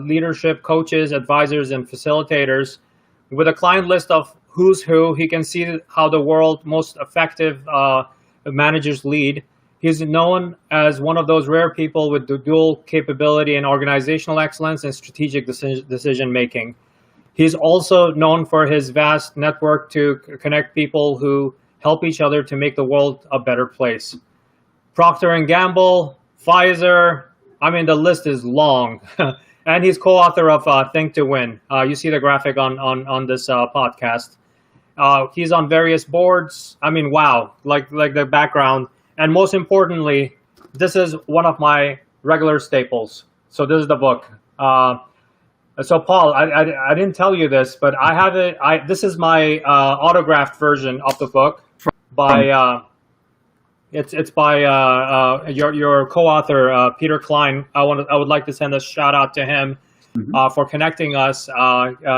leadership coaches, advisors, and facilitators. With a client list of who's who, he can see how the world's most effective managers lead. He's known as one of those rare people with the dual capability in organizational excellence and strategic decision making. He's also known for his vast network to connect people who help each other to make the world a better place. Procter & Gamble, Pfizer, I mean, the list is long. And he's co-author of Think to Win. You see the graphic on this podcast. He's on various boards. I mean, wow, like the background. And most importantly, this is one of my regular staples. So this is the book. So Paul, I didn't tell you this, but I have it. This is my autographed version of the book by it's by your co-author Peter Klein. I would like to send a shout out to him for connecting us.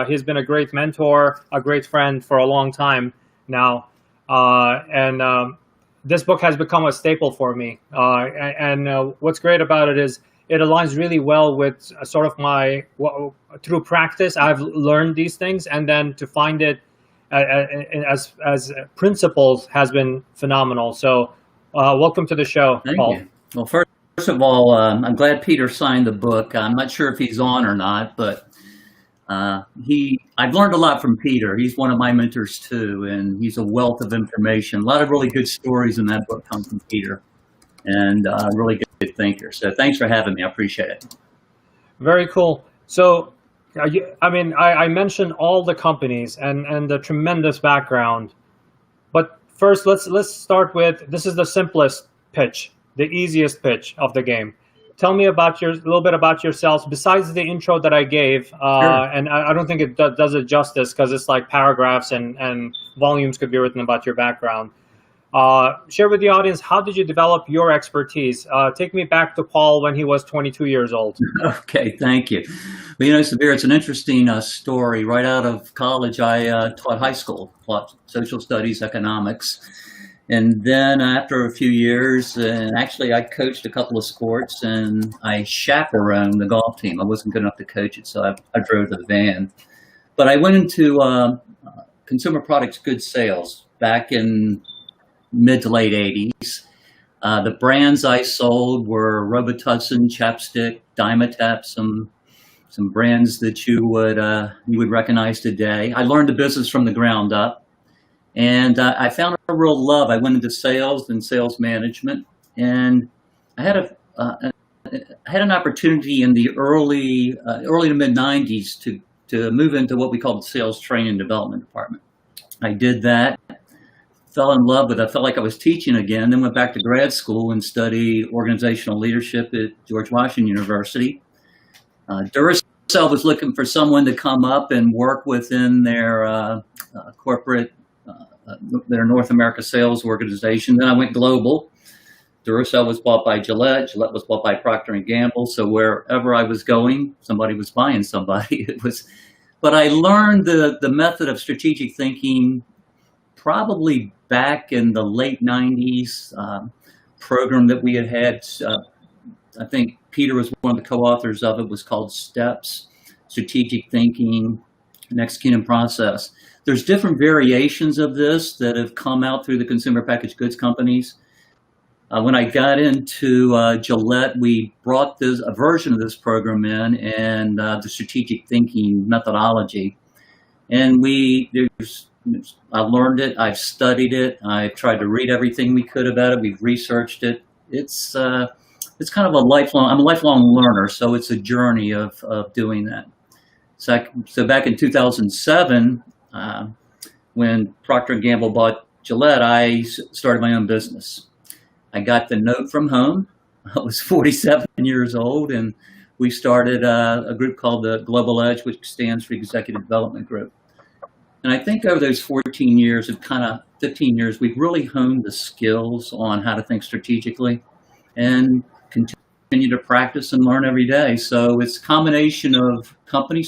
He's been a great mentor, a great friend for a long time now, and this book has become a staple for me. And what's great about it is it aligns really well with sort of through practice, I've learned these things, and then to find it as principles has been phenomenal. So welcome to the show, Thank Paul. you. Well, first of all, I'm glad Peter signed the book. I'm not sure if he's on or not, but I've learned a lot from Peter. He's one of my mentors too, and he's a wealth of information. A lot of really good stories in that book come from Peter, and really good thinker. So thanks for having me. I appreciate it. Very cool. So, I mentioned all the companies and the tremendous background, but first let's start with, this is the simplest pitch, the easiest pitch of the game. Tell me a little bit about yourselves, besides the intro that I gave. Sure. And I don't think it does it justice, because it's like paragraphs and volumes could be written about your background. Share with the audience, how did you develop your expertise? Take me back to Paul when he was 22 years old. Okay, thank you. Well, Sabir, it's an interesting story. Right out of college, I taught high school, taught social studies, economics. And then after a few years, and actually I coached a couple of sports, and I chaperoned the golf team. I wasn't good enough to coach it, so I drove the van. But I went into consumer products goods sales back in mid to late 80s. The brands I sold were Robitussin, Chapstick, Dimetapp, some brands that you would recognize today. I learned the business from the ground up. And I found a real love. I went into sales and sales management, and I had an opportunity in the early to mid 90s to move into what we called the sales training and development department. I did that, fell in love with it. I felt like I was teaching again. Then went back to grad school and studied organizational leadership at George Washington University. Duracell was looking for someone to come up and work within their corporate. Their North America sales organization. Then I went global. Duracell was bought by Gillette. Gillette was bought by Procter & Gamble. So wherever I was going, somebody was buying somebody. But I learned the method of strategic thinking probably back in the late 90s. Program that we had. I think Peter was one of the co-authors of it. Was called STEPS, Strategic Thinking, and Executing Process. There's different variations of this that have come out through the consumer packaged goods companies. When I got into Gillette, we brought a version of this program in, and the strategic thinking methodology. And I learned it, I've studied it, I've tried to read everything we could about it, we've researched it. It's kind of I'm a lifelong learner, so it's a journey of doing that. So back in 2007, when Procter & Gamble bought Gillette, I started my own business. I got the note from home. I was 47 years old, and we started a group called the Global Edge, which stands for Executive Development Group. And I think over those 15 years, we've really honed the skills on how to think strategically and continue to practice and learn every day. So it's a combination of company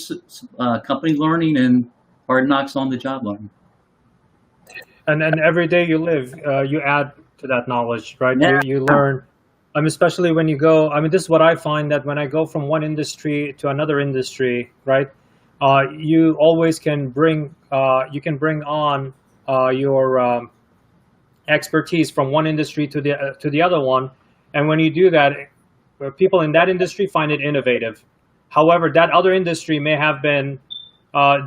learning and hard knocks on the job learning. And every day you live, you add to that knowledge, right? Yeah. You learn Especially when you go, this is what I find, that when I go from one industry to another industry, right? You always can bring, you can bring on your expertise from one industry to the other one. And when you do that, people in that industry find it innovative. However, that other industry may have been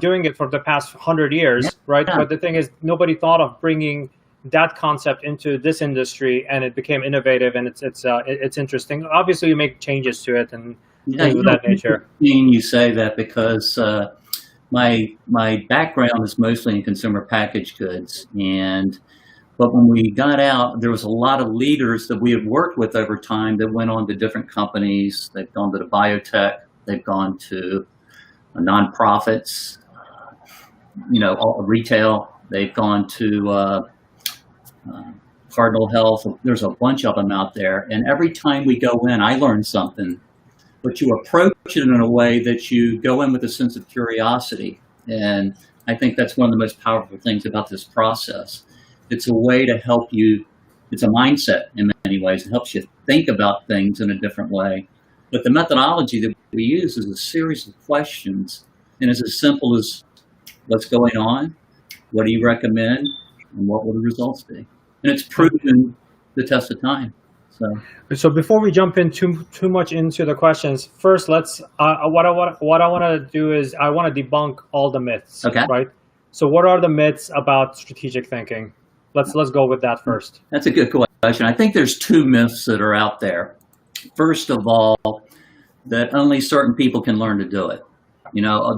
doing it for the past 100 years, right? Yeah. But the thing is, nobody thought of bringing that concept into this industry, and it became innovative, and it's interesting. Obviously, you make changes to it and things of that nature. You say that because my background is mostly in consumer packaged goods, but when we got out, there was a lot of leaders that we had worked with over time that went on to different companies. They've gone to the biotech, they've gone to nonprofits, all retail. They've gone to Cardinal Health. There's a bunch of them out there. And every time we go in, I learn something. But you approach it in a way that you go in with a sense of curiosity. And I think that's one of the most powerful things about this process. It's a way to help you. It's a mindset in many ways. It helps you think about things in a different way. But the methodology that we use is a series of questions. And it's as simple as, what's going on? What do you recommend? And what will the results be? And it's proven the test of time. So before we jump in too much into the questions, first let's what I want to do is I want to debunk all the myths. Okay. Right. So what are the myths about strategic thinking? Let's go with that first. That's a good question. I think there's two myths that are out there. First of all, that only certain people can learn to do it.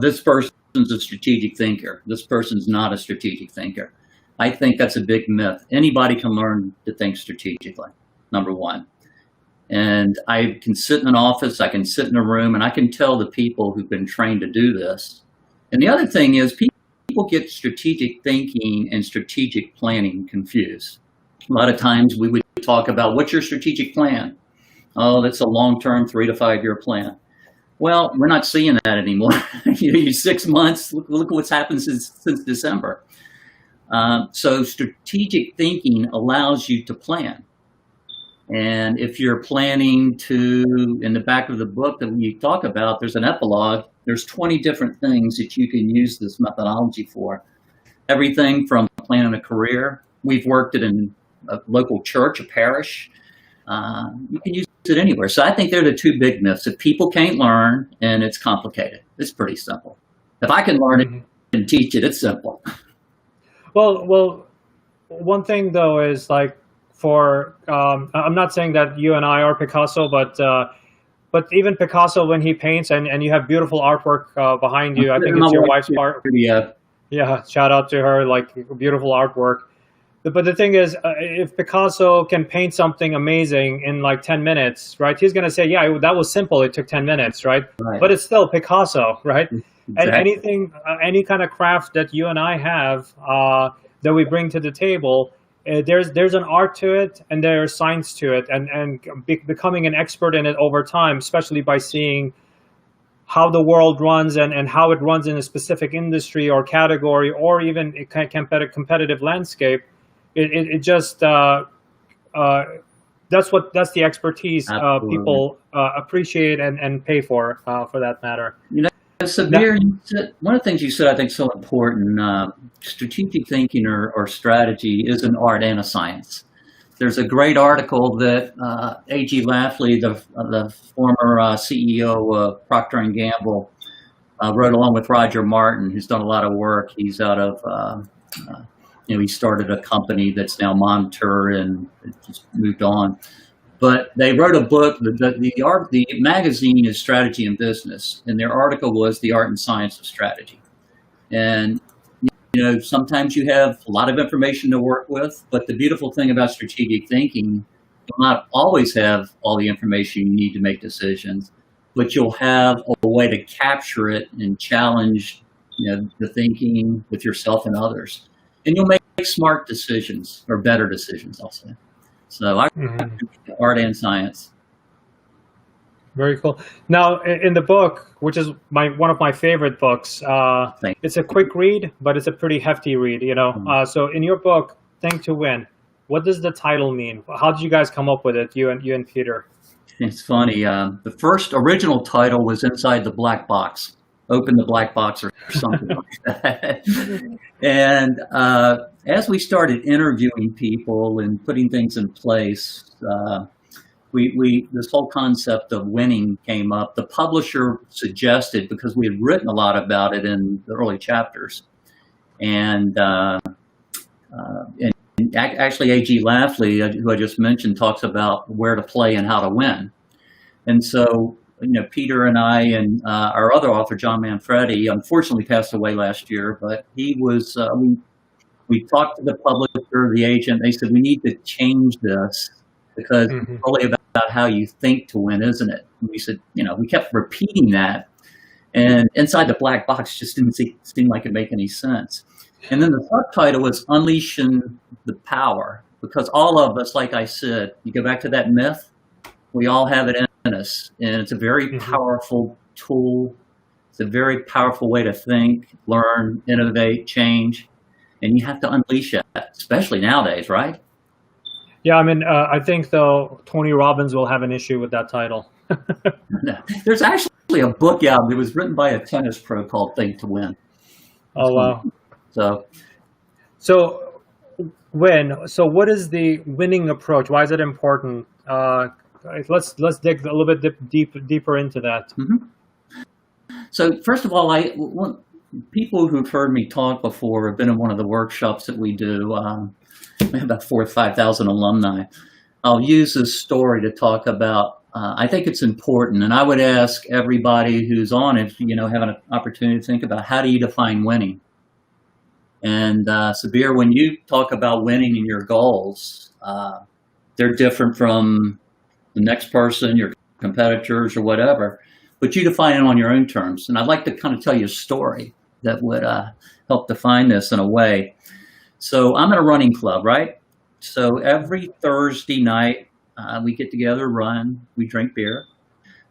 This person's a strategic thinker. This person's not a strategic thinker. I think that's a big myth. Anybody can learn to think strategically, number one. And I can sit in an office, I can sit in a room, and I can tell the people who've been trained to do this. And the other thing is people get strategic thinking and strategic planning confused. A lot of times we would talk about, what's your strategic plan? Oh, that's a long-term 3 to 5 year plan. Well, we're not seeing that anymore. 6 months, look what's happened since December. So strategic thinking allows you to plan. And if you're planning to, in the back of the book that we talk about, there's an epilogue, there's 20 different things that you can use this methodology for. Everything from planning a career. We've worked it in a local church, a parish. You can use it anywhere. So I think they're the two big myths. If people can't learn, and it's complicated, it's pretty simple. If I can learn it and teach it, it's simple. Well, one thing though is like, I'm not saying that you and I are Picasso, but even Picasso, when he paints, and you have beautiful artwork behind you, I think it's your wife's art. Yeah, shout out to her, like beautiful artwork. But the thing is, if Picasso can paint something amazing in like 10 minutes, right? He's going to say, yeah, that was simple. It took 10 minutes, right? But it's still Picasso, right? Exactly. And any kind of craft that you and I have that we bring to the table, there's an art to it, and there's science to it, and becoming an expert in it over time, especially by seeing how the world runs and how it runs in a specific industry or category, or even a competitive landscape. It just that's the expertise people appreciate and pay for that matter. Sabir, one of the things you said I think is so important. Strategic thinking or strategy is an art and a science. There's a great article that A.G. Lafley, the former CEO of Procter and Gamble, wrote along with Roger Martin, who's done a lot of work. He's out of he started a company that's now Monitor and just moved on. But they wrote a book. The magazine is Strategy and Business, and their article was The Art and Science of Strategy. And sometimes you have a lot of information to work with, but the beautiful thing about strategic thinking, you'll not always have all the information you need to make decisions, but you'll have a way to capture it and challenge the thinking with yourself and others. And you'll make smart decisions, or better decisions, I'll say. So I art and science. Very cool. Now, in the book, which is one of my favorite books, it's a quick read, but it's a pretty hefty read. So in your book, Think to Win, What does the title mean? How did you guys come up with it, you and Peter? It's funny. The first original title was Inside the Black Box. Open the Black Box or something like that. And as we started interviewing people and putting things in place, this whole concept of winning came up. The publisher suggested, because we had written a lot about it in the early chapters, and actually A.G. Lafley, who I just mentioned, talks about where to play and how to win. And so, Peter and I and our other author, John Manfredi, unfortunately passed away last year, but he was, we talked to the publisher, the agent. They said, we need to change this because it's really about how you think to win, isn't it? And we said, we kept repeating that, and Inside the Black Box just didn't seem like it make any sense. And then the subtitle was Unleashing the Power, because all of us, like I said, you go back to that myth, we all have it in us, and it's a very powerful tool. It's a very powerful way to think, learn, innovate, change, and you have to unleash that, especially nowadays, right? Yeah, I mean, I think, though, Tony Robbins will have an issue with that title. There's actually a book out that was written by a tennis pro called Think to Win. Oh, wow. So what is the winning approach? Why is it important? Let's dig a little bit deeper into that. So first of all, people who've heard me talk before have been in one of the workshops that we do. We have about 4,000 or 5,000 alumni. I'll use this story to talk about. I think it's important, and I would ask everybody who's on it, having an opportunity to think about, how do you define winning? And Sabir, when you talk about winning and your goals, they're different from the next person, your competitors, or whatever, but you define it on your own terms. And I'd like to kind of tell you a story that would help define this in a way. So I'm in a running club, right? So every Thursday night, we get together, run, we drink beer.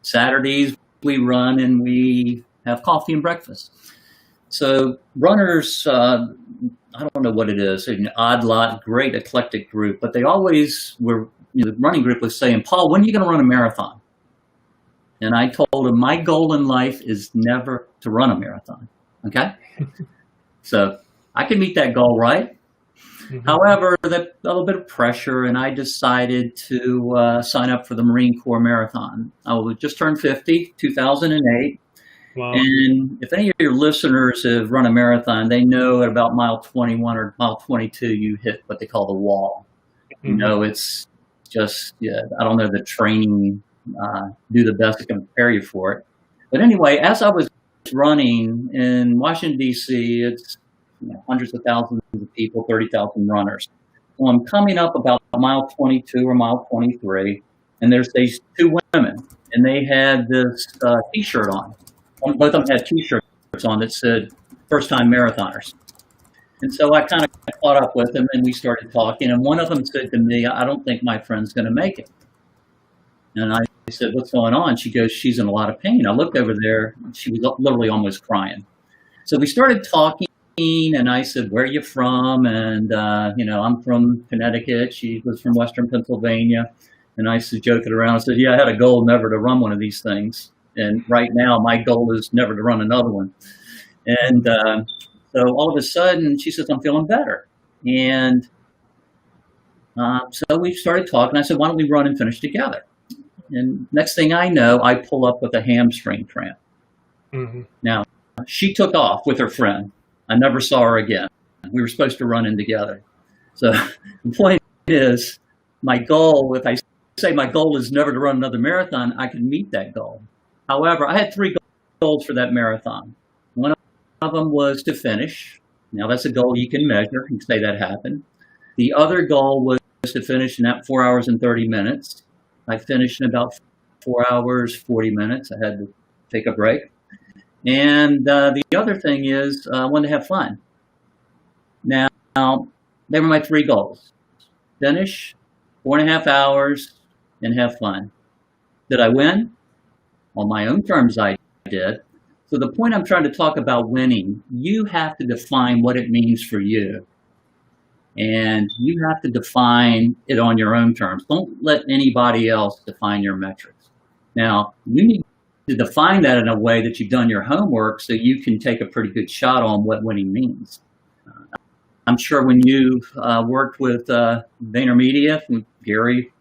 Saturdays, we run and we have coffee and breakfast. So runners, I don't know what it is, an odd lot, great eclectic group, but they always were, the running group was saying, Paul, when are you going to run a marathon? And I told him, my goal in life is never to run a marathon, okay? So I can meet that goal, right? However, a little bit of pressure, and I decided to sign up for the Marine Corps Marathon. I just turned 50, 2008. Wow. And if any of your listeners have run a marathon, they know at about mile 21 or mile 22, you hit what they call the wall. It's just, I don't know, the training, do the best to prepare you for it. But anyway, as I was running in Washington, D.C., it's hundreds of thousands of people, 30,000 runners. So I'm coming up about mile 22 or mile 23, and there's these two women, and they had this T-shirt on. Both of them had T-shirts on that said first-time marathoners. And so I kind of caught up with them, and we started talking, and one of them said to me, I don't think my friend's going to make it. And I said, what's going on? She goes, she's in a lot of pain. I looked over there, and she was literally almost crying. So we started talking, and I said, where are you from? And, I'm from Connecticut. She was from Western Pennsylvania. And I said, joking around, I said, yeah, I had a goal never to run one of these things. And right now, my goal is never to run another one. And so all of a sudden, she says, I'm feeling better. And so we started talking. I said, why don't we run and finish together? And next thing I know, I pull up with a hamstring cramp. Now, she took off with her friend. I never saw her again. We were supposed to run in together. So the point is, my goal, if I say my goal is never to run another marathon, I can meet that goal. However, I had 3 goals for that marathon. One of them was to finish. Now that's a goal you can measure and say that happened. The other goal was to finish in that 4 hours and 30 minutes. I finished in about 4 hours, 40 minutes. I had to take a break. And the other thing is I wanted to have fun. Now, they were my 3 goals. Finish, 4.5 hours, and have fun. Did I win? On my own terms, I did. So the point I'm trying to talk about winning, you have to define what it means for you. And you have to define it on your own terms. Don't let anybody else define your metrics. Now, you need to define that in a way that you've done your homework so you can take a pretty good shot on what winning means. I'm sure when you worked with VaynerMedia, with Gary,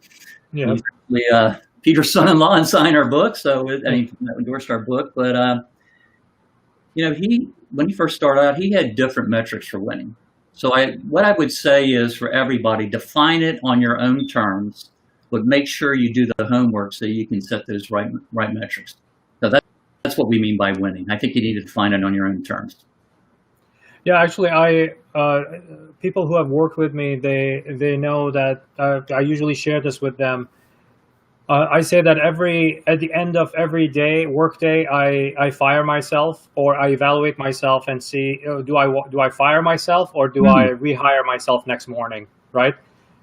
Yeah. Peter's son-in-law, and signed our book, so he endorsed our book. But when he first started out, he had different metrics for winning. So what I would say is, for everybody, define it on your own terms, but make sure you do the homework so you can set those right metrics. So that's what we mean by winning. I think you need to define it on your own terms. Yeah, actually, people who have worked with me, they know that I usually share this with them. I say that at the end of every workday, I fire myself, or I evaluate myself and see, do I fire myself, or do I rehire myself next morning, right?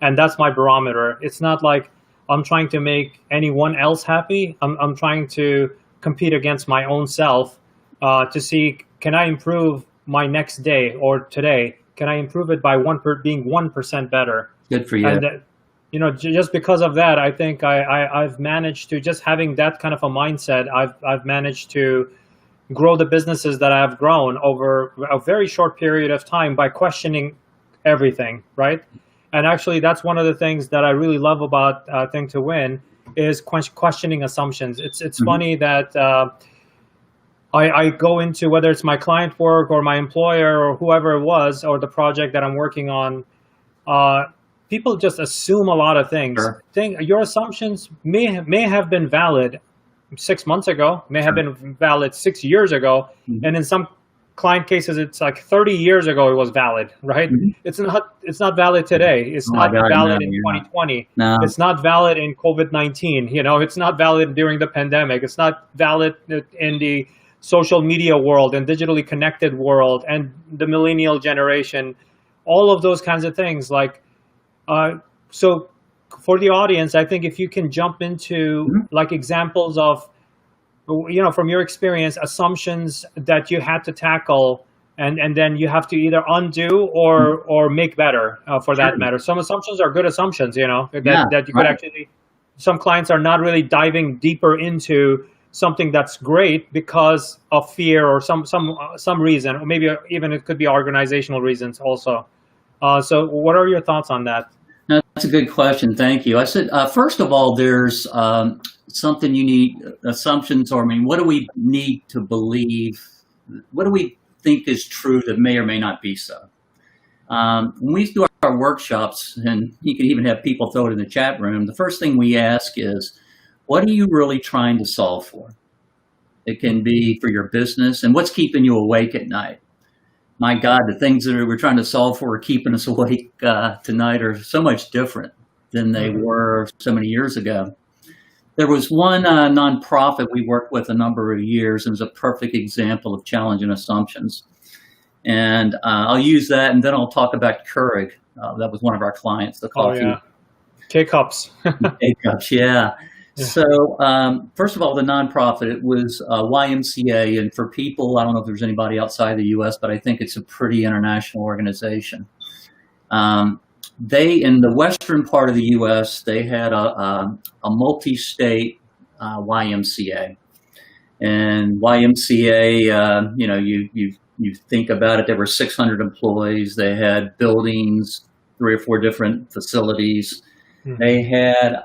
And that's my barometer. It's not like I'm trying to make anyone else happy. I'm trying to compete against my own self to see, can I improve my next day or today? Can I improve it by being 1% better? Good for you. And just because of that, I think I've managed to, just having that kind of a mindset, I've managed to grow the businesses that I've grown over a very short period of time by questioning everything, right? And actually, that's one of the things that I really love about Think to Win is questioning assumptions. It's funny that I go into, whether it's my client work or my employer or whoever it was, or the project that I'm working on, people just assume a lot of things. Sure. Your assumptions may have been valid 6 months ago, may have been valid 6 years ago, and in some client cases, it's like 30 years ago it was valid, right? It's not valid today. It's not valid in 2020. No. It's not valid in COVID-19. It's not valid during the pandemic. It's not valid in the social media world and digitally connected world and the millennial generation. All of those kinds of things, so for the audience, I think if you can jump into like examples of, from your experience, assumptions that you had to tackle, and then you have to either undo or make better for that matter. Some assumptions are good assumptions, that you could actually, some clients are not really diving deeper into something that's great because of fear or some reason, or maybe even it could be organizational reasons also. So what are your thoughts on that? No, that's a good question. Thank you. I said, first of all, there's something you need, assumptions, or what do we need to believe? What do we think is true that may or may not be so? When we do our workshops, and you can even have people throw it in the chat room, the first thing we ask is, what are you really trying to solve for? It can be for your business, and what's keeping you awake at night? My God, the things that we're trying to solve for are keeping us awake tonight are so much different than they were so many years ago. There was one nonprofit we worked with a number of years, and it was a perfect example of challenging assumptions. And I'll use that, and then I'll talk about Keurig. That was one of our clients, the coffee. Oh, yeah. K-Cups. K-Cups, yeah. So first of all, the nonprofit, it was YMCA. And for people, I don't know if there's anybody outside the U.S., but I think it's a pretty international organization. They, in the western part of the U.S., they had a multi-state YMCA. And YMCA, you think about it, there were 600 employees. They had buildings, 3 or 4 different facilities. They had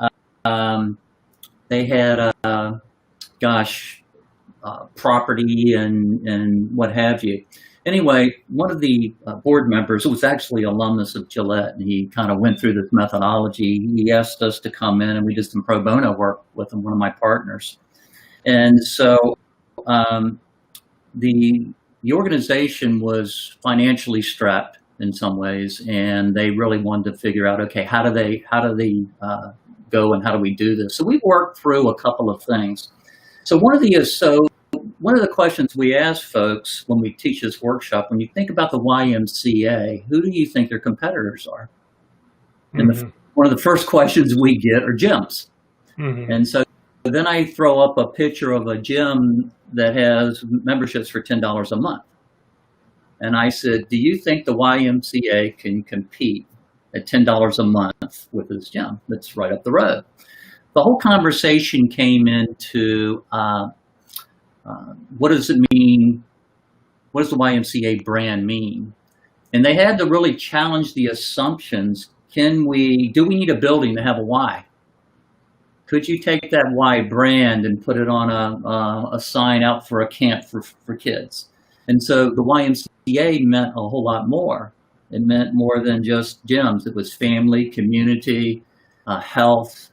property and what have you. Anyway, one of the board members, who was actually alumnus of Gillette, and he kind of went through this methodology. He asked us to come in, and we did some pro bono work with him, one of my partners. And so the organization was financially strapped in some ways, and they really wanted to figure out, okay, how do they go and how do we do this? So we worked through a couple of things. So one of the questions we ask folks when we teach this workshop, when you think about the YMCA, who do you think their competitors are? And one of the first questions we get are gyms. And so then I throw up a picture of a gym that has memberships for $10 a month. And I said, do you think the YMCA can compete at $10 a month with his gym that's right up the road. The whole conversation came into what does it mean? What does the YMCA brand mean? And they had to really challenge the assumptions. Do we need a building to have a Y? Could you take that Y brand and put it on a sign out for a camp for kids? And so the YMCA meant a whole lot more. It meant more than just gyms. It was family, community, health,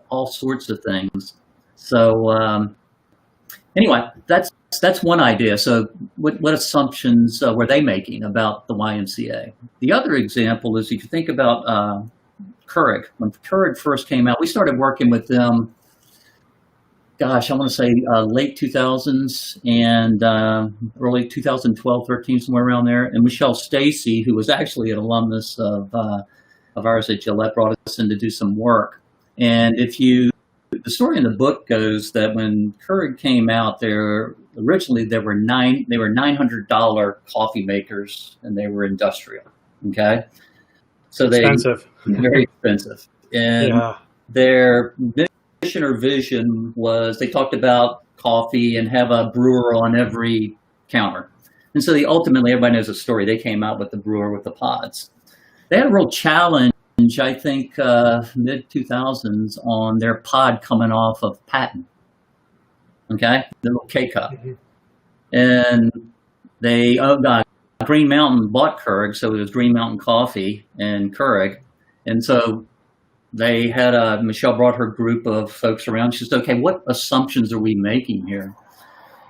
all sorts of things. So anyway, that's one idea. So what assumptions were they making about the YMCA? The other example is if you think about Keurig. When Keurig first came out, we started working with them, gosh, I want to say late 2000s and early 2012, 13, somewhere around there. And Michelle Stacy, who was actually an alumnus of ours at Gillette, brought us in to do some work. And the story in the book goes that when Keurig came out, originally they were $900 coffee makers, and they were industrial. Okay, so expensive. Very expensive. And their mission or vision was they talked about coffee and have a brewer on every counter. And so ultimately, everybody knows the story. They came out with the brewer with the pods. They had a real challenge, I think, mid 2000s on their pod coming off of patent. Okay, the little K cup. And Green Mountain bought Keurig, so it was Green Mountain Coffee and Keurig. And so they had Michelle brought her group of folks around. She said, okay, what assumptions are we making here?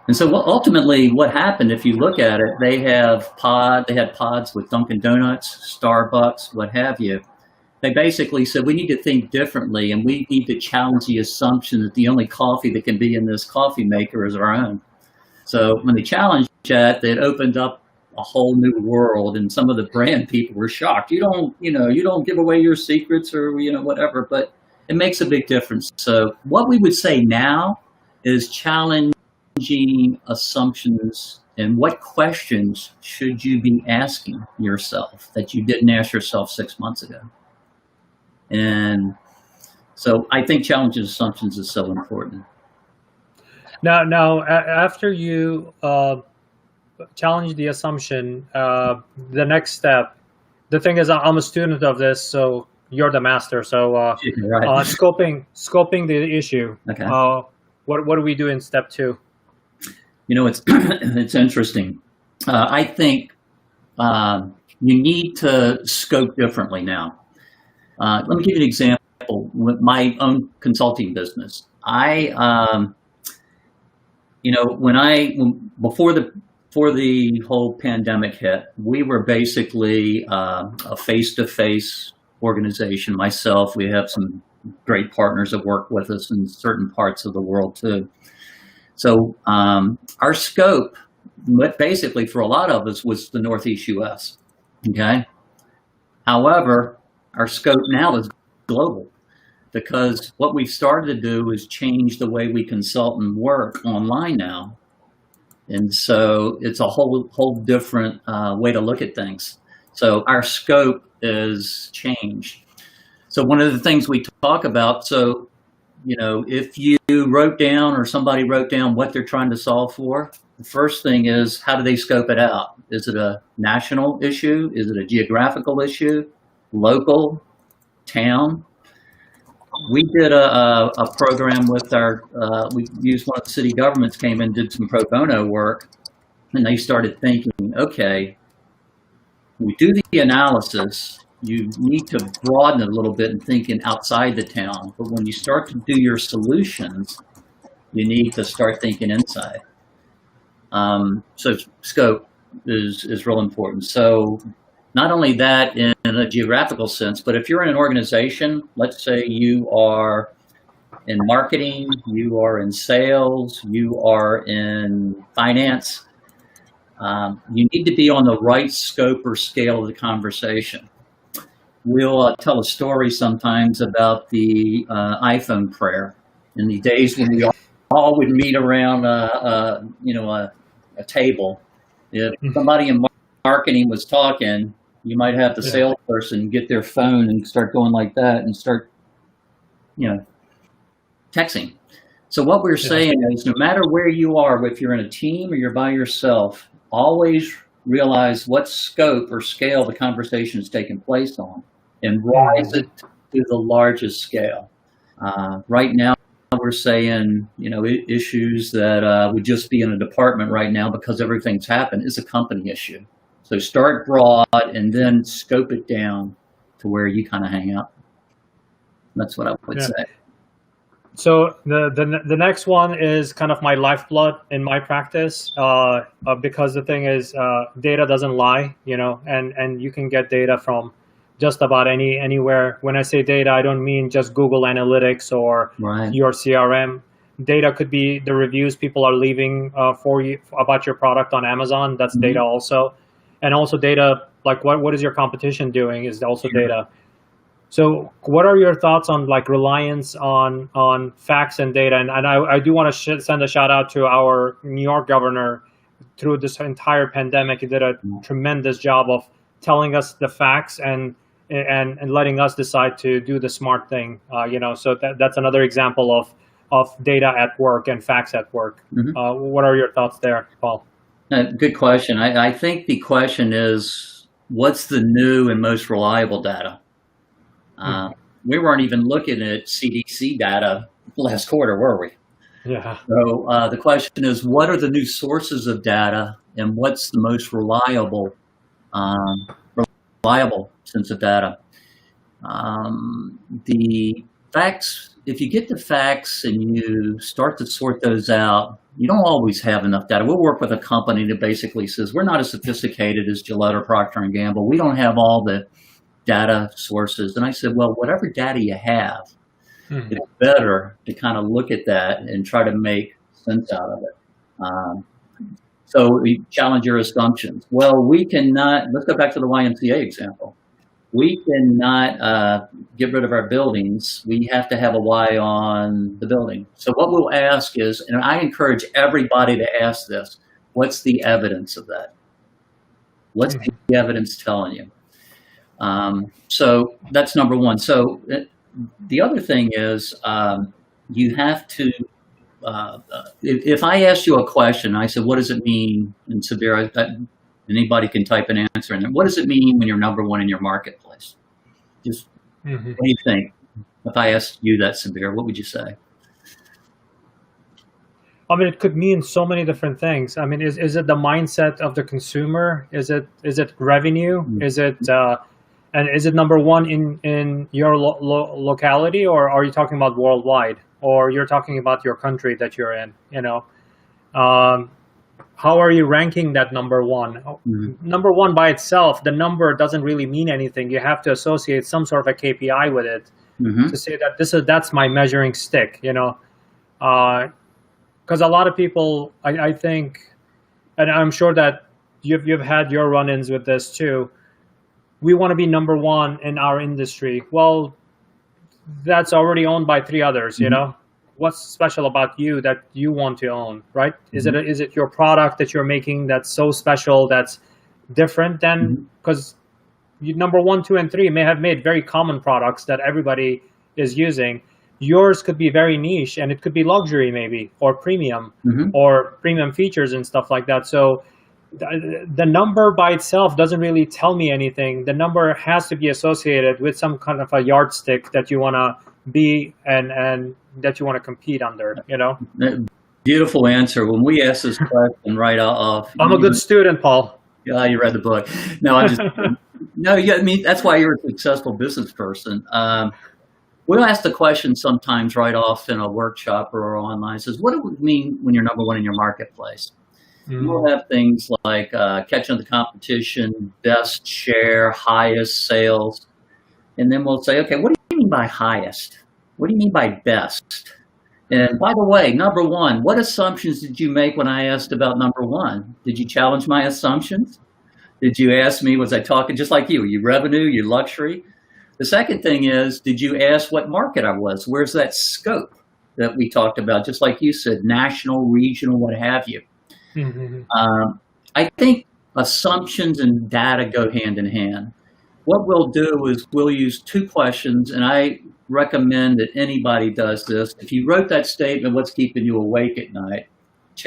And so ultimately what happened, if you look at it, they had pods with Dunkin' Donuts, Starbucks, what have you. They basically said, we need to think differently, and we need to challenge the assumption that the only coffee that can be in this coffee maker is our own. So when they challenged that, it opened up a whole new world, and some of the brand people were shocked. You don't give away your secrets or whatever, but it makes a big difference. So what we would say now is challenging assumptions, and what questions should you be asking yourself that you didn't ask yourself 6 months ago? And so I think challenging assumptions is so important. Now, after you challenge the assumption, the next step, the thing is, I'm a student of this, so you're the master. So right. scoping the issue. Okay. What do we do in step 2? It's interesting. I think you need to scope differently now. Let me give you an example with my own consulting business. Before the whole pandemic hit, we were basically a face-to-face organization. Myself, we have some great partners that work with us in certain parts of the world too. So our scope, basically for a lot of us, was the Northeast U.S. Okay. However, our scope now is global, because what we've started to do is change the way we consult and work online now. And so it's a whole different way to look at things. So our scope is changed. So one of the things we talk about, if you wrote down or somebody wrote down what they're trying to solve for, the first thing is, how do they scope it out? Is it a national issue? Is it a geographical issue? Local? Town? We did a program with we used one of the city governments, came in, did some pro bono work, and they started thinking, okay, we do the analysis, you need to broaden it a little bit and thinking outside the town. But when you start to do your solutions, you need to start thinking inside. So scope is real important. So not only that in a geographical sense, but if you're in an organization, let's say you are in marketing, you are in sales, you are in finance, you need to be on the right scope or scale of the conversation. We'll tell a story sometimes about the iPhone prayer. In the days when we all would meet around a table, if somebody in marketing was talking, You might have the Yeah. salesperson get their phone and start going like that and start, texting. So what we're saying is, no matter where you are, if you're in a team or you're by yourself, always realize what scope or scale the conversation is taking place on and rise it to the largest scale. Right now, we're saying, issues that would just be in a department right now because everything's happened is a company issue. So start broad and then scope it down to where you kind of hang out. That's what I would say. So the next one is kind of my lifeblood in my practice, because the thing is, data doesn't lie, and you can get data from just about anywhere. When I say data, I don't mean just Google Analytics or your CRM. Data could be the reviews people are leaving for you about your product on Amazon. That's data also, and also data like what is your competition doing is also data. So what are your thoughts on like reliance on facts and data? And I do want to send a shout out to our New York governor. Through this entire pandemic, he did a tremendous job of telling us the facts and letting us decide to do the smart thing. So that's another example of data at work and facts at work. What are your thoughts there, Paul? Good question. I think the question is, what's the new and most reliable data? We weren't even looking at CDC data last quarter, were we? Yeah. So the question is, what are the new sources of data and what's the most reliable sense of data? The facts, if you get the facts and you start to sort those out, you don't always have enough data. We'll work with a company that basically says, we're not as sophisticated as Gillette or Procter & Gamble. We don't have all the data sources. And I said, well, whatever data you have, it's better to kind of look at that and try to make sense out of it. So we challenge your assumptions. Well, we cannot, let's go back to the YMCA example. We cannot get rid of our buildings. We have to have a Y on the building. So what we'll ask is, and I encourage everybody to ask this, what's the evidence of that? What's the evidence telling you? So that's number one. So the other thing is, you have to, if I asked you a question, I said, what does it mean in Sabir? Anybody can type an answer in there. What does it mean when you're number one in your marketplace? Just what do you think? If I asked you that, Sabir, what would you say? I mean, it could mean so many different things. I mean, is it the mindset of the consumer? Is it revenue? Is it and is it number one in your locality, or are you talking about worldwide, or you're talking about your country that you're in? How are you ranking that number one? Number one by itself, the number doesn't really mean anything. You have to associate some sort of a KPI with it to say that that's my measuring stick. Because a lot of people, I think, and I'm sure that you've had your run-ins with this too. We want to be number one in our industry. Well, that's already owned by three others. What's special about you that you want to own, right? Is it your product that you're making that's so special, that's different than, because number 1, 2, and 3 may have made very common products that everybody is using. Yours could be very niche, and it could be luxury maybe, or premium, or premium features and stuff like that. So the number by itself doesn't really tell me anything. The number has to be associated with some kind of a yardstick that you want to be and that you want to compete under, Beautiful answer. When we ask this question right off, I'm a good student, Paul. Yeah, you read the book. No, I just no. Yeah, I mean that's why you're a successful business person. We'll ask the question sometimes right off in a workshop or online. Says, what do it mean when you're number one in your marketplace? We'll have things like catching the competition, best share, highest sales, and then we'll say, okay, what do you mean by highest? What do you mean by best? And by the way, number one, what assumptions did you make when I asked about number one? Did you challenge my assumptions? Did you ask me, was I talking just like you revenue, your luxury? The second thing is, did you ask what market I was? Where's that scope that we talked about? Just like you said, national, regional, what have you. I think assumptions and data go hand in hand. What we'll do is we'll use two questions, and I recommend that anybody does this. If you wrote that statement, what's keeping you awake at night,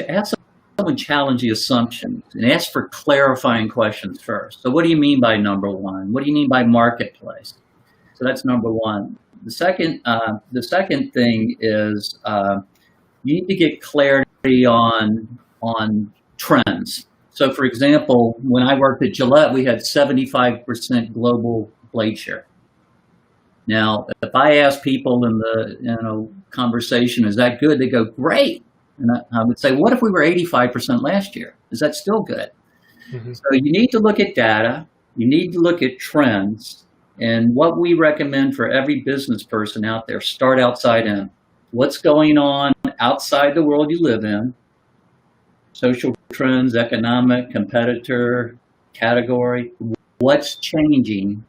ask someone challenge the assumptions and ask for clarifying questions first. So what do you mean by number one? What do you mean by marketplace? So that's number one. The second thing is you need to get clarity on trends. So for example, when I worked at Gillette, we had 75% global blade share. Now, if I ask people in the conversation, is that good? They go, great. And I would say, what if we were 85% last year? Is that still good? Mm-hmm. So you need to look at data. You need to look at trends. And what we recommend for every business person out there, start outside in. What's going on outside the world you live in? Social trends, economic, competitor, category. What's changing?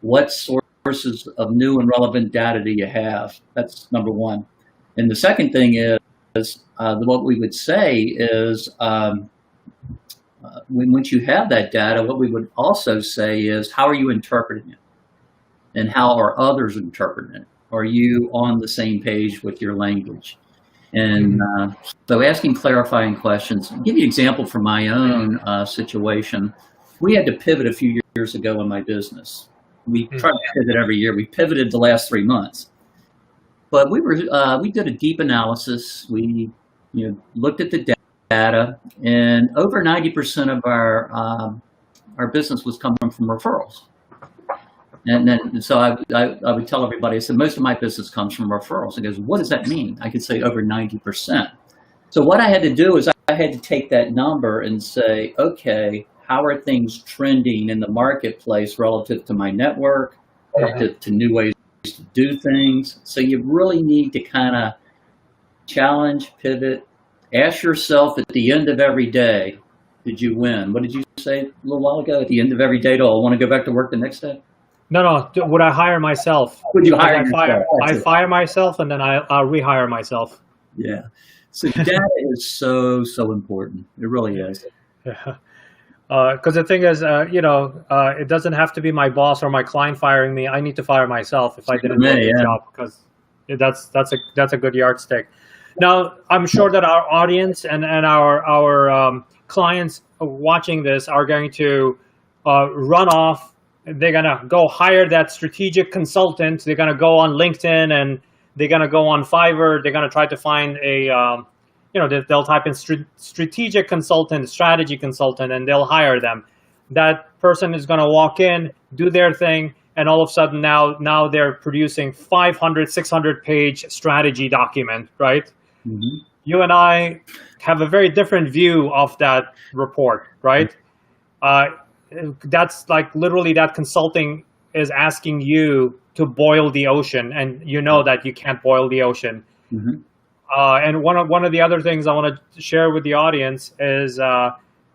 What sources of new and relevant data do you have? That's number one. And the second thing is what we would say is once you have that data, what we would also say is how are you interpreting it? And how are others interpreting it? Are you on the same page with your language? And so asking clarifying questions. I'll give you an example from my own situation. We had to pivot a few years ago in my business. We try to pivot every year. We pivoted the last 3 months. But we did a deep analysis. We looked at the data, and over 90% of our business was coming from referrals. And so I would tell everybody, I said, most of my business comes from referrals. And goes, what does that mean? I could say over 90%. So what I had to do is I had to take that number and say, okay, how are things trending in the marketplace relative to my network, relative to new ways to do things? So you really need to kind of challenge, pivot, ask yourself at the end of every day, did you win? What did you say a little while ago? At the end of every day, do I want to go back to work the next day? No. Would I hire myself? Would you hire yourself? I fire myself, and then I'll rehire myself. Yeah. So data is so important. It really is. Yeah. Because the thing is, it doesn't have to be my boss or my client firing me. I need to fire myself if I didn't do a good job, because that's a good yardstick. Now, I'm sure that our audience and our clients watching this are going to run off. They're going to go hire that strategic consultant. They're going to go on LinkedIn, and they're going to go on Fiverr. They're going to try to find they'll type in strategic consultant, strategy consultant, and they'll hire them. That person is going to walk in, do their thing, and all of a sudden now they're producing 500, 600-page strategy document, right? Mm-hmm. You and I have a very different view of that report, right? That's like literally that consulting is asking you to boil the ocean, and you know that you can't boil the ocean. Mm-hmm. And one of the other things I want to share with the audience is I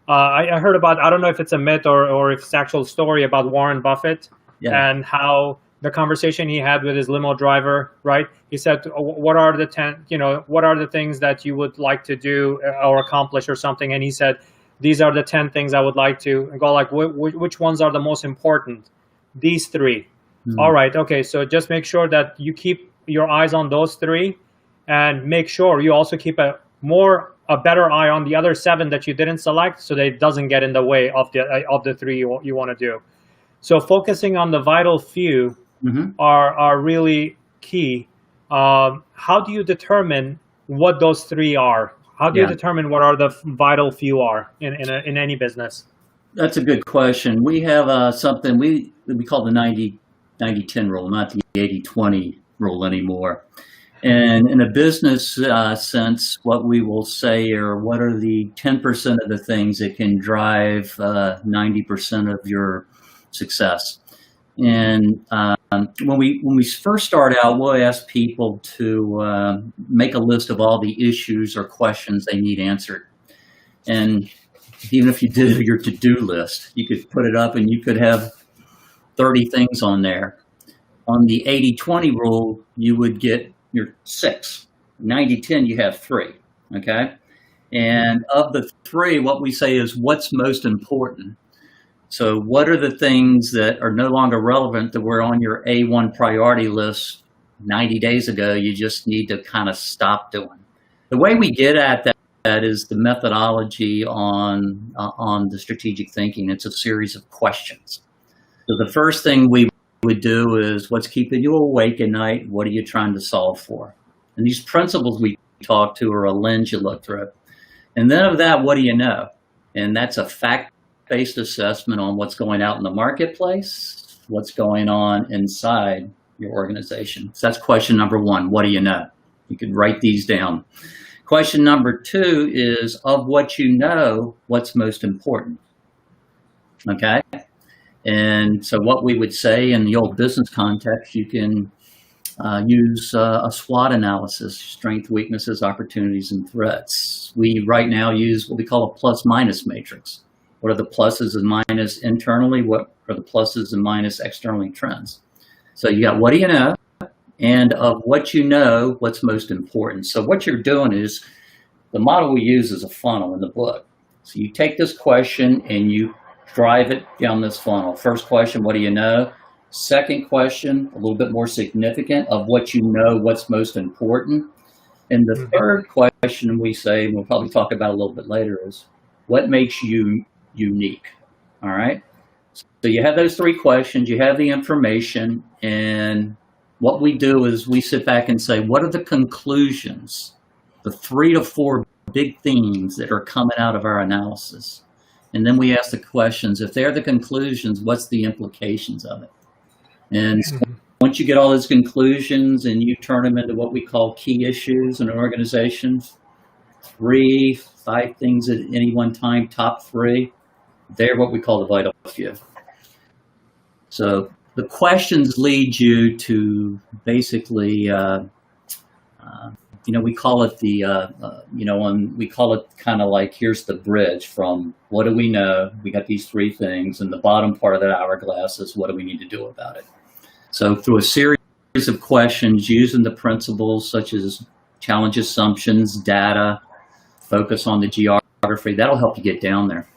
heard about, I don't know if it's a myth or if it's an actual story about Warren Buffett and how the conversation he had with his limo driver, right? He said, what are the things that you would like to do or accomplish or something? And he said, these are the 10 things I would like to. And go like, which ones are the most important? These 3. Mm-hmm. All right. Okay. So just make sure that you keep your eyes on those 3. And make sure you also keep a better eye on the other 7 that you didn't select, so that it doesn't get in the way of the 3 you want to do. So focusing on the vital few are really key. How do you determine what those 3 are? How do you determine what are the vital few are in any business? That's a good question. We have something we call the 90-10 rule, not the 80-20 rule anymore. And in a business sense, what we will say are what are the 10% of the things that can drive 90% of your success. And when we first start out, we'll ask people to make a list of all the issues or questions they need answered. And even if you did your to-do list, you could put it up and you could have 30 things on there. On the 80-20 rule, you would get your 6. 90-10, you have 3. Okay. And of the three, what we say is what's most important. So what are the things that are no longer relevant that were on your A1 priority list 90 days ago, you just need to kind of stop doing? The way we get at that is the methodology on the strategic thinking. It's a series of questions. So the first thing we would do is what's keeping you awake at night? What are you trying to solve for? And these principles we talk to are a lens you look through. And then of that, what do you know? And that's a fact-based assessment on what's going out in the marketplace, what's going on inside your organization. So that's question number one. What do you know? You could write these down. Question number two is of what you know, what's most important? Okay. And so what we would say in the old business context, you can use a SWOT analysis, strength, weaknesses, opportunities, and threats. We right now use what we call a plus-minus matrix. What are the pluses and minus internally? What are the pluses and minus externally trends? So you got what do you know? And of what you know, what's most important. So what you're doing is, the model we use is a funnel in the book. So you take this question and you drive it down this funnel. First question, what do you know? Second question, a little bit more significant, of what you know, what's most important. And the third question we say, and we'll probably talk about a little bit later, is what makes you unique? All right. So you have those three questions, you have the information, and what we do is we sit back and say, what are the conclusions, the 3 to 4 big themes that are coming out of our analysis? And then we ask the questions, if they're the conclusions, what's the implications of it? And once you get all those conclusions and you turn them into what we call key issues in an organization, 3, 5 things at any one time, top 3, they're what we call the vital few. So the questions lead you to basically, we call it we call it kind of like, here's the bridge from what do we know? We got these 3 things, and the bottom part of that hourglass is what do we need to do about it? So through a series of questions using the principles such as challenge assumptions, data, focus on the geography, that'll help you get down there.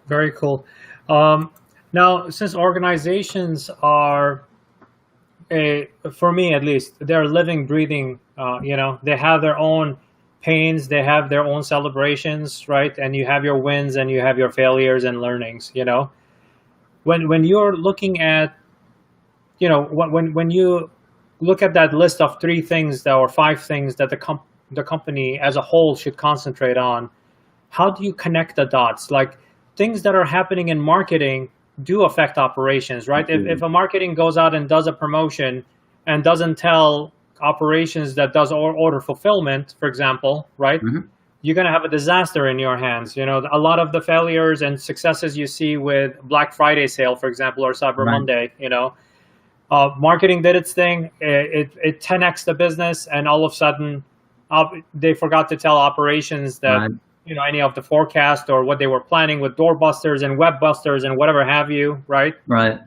Very cool. Now, since organizations are, for me at least, they're living, breathing, they have their own pains, they have their own celebrations, right? And you have your wins and you have your failures and learnings, When you're looking at, when you look at that list of 3 things or 5 things that the company as a whole should concentrate on, how do you connect the dots? Like, things that are happening in marketing do affect operations, right? If a marketing goes out and does a promotion and doesn't tell operations that does order fulfillment, for example, right? You're going to have a disaster in your hands. A lot of the failures and successes you see with Black Friday sale, for example, or Cyber Monday, marketing did its thing. It 10x the business, and all of a sudden they forgot to tell operations that, any of the forecast or what they were planning with doorbusters and web busters and whatever have you, right? Right.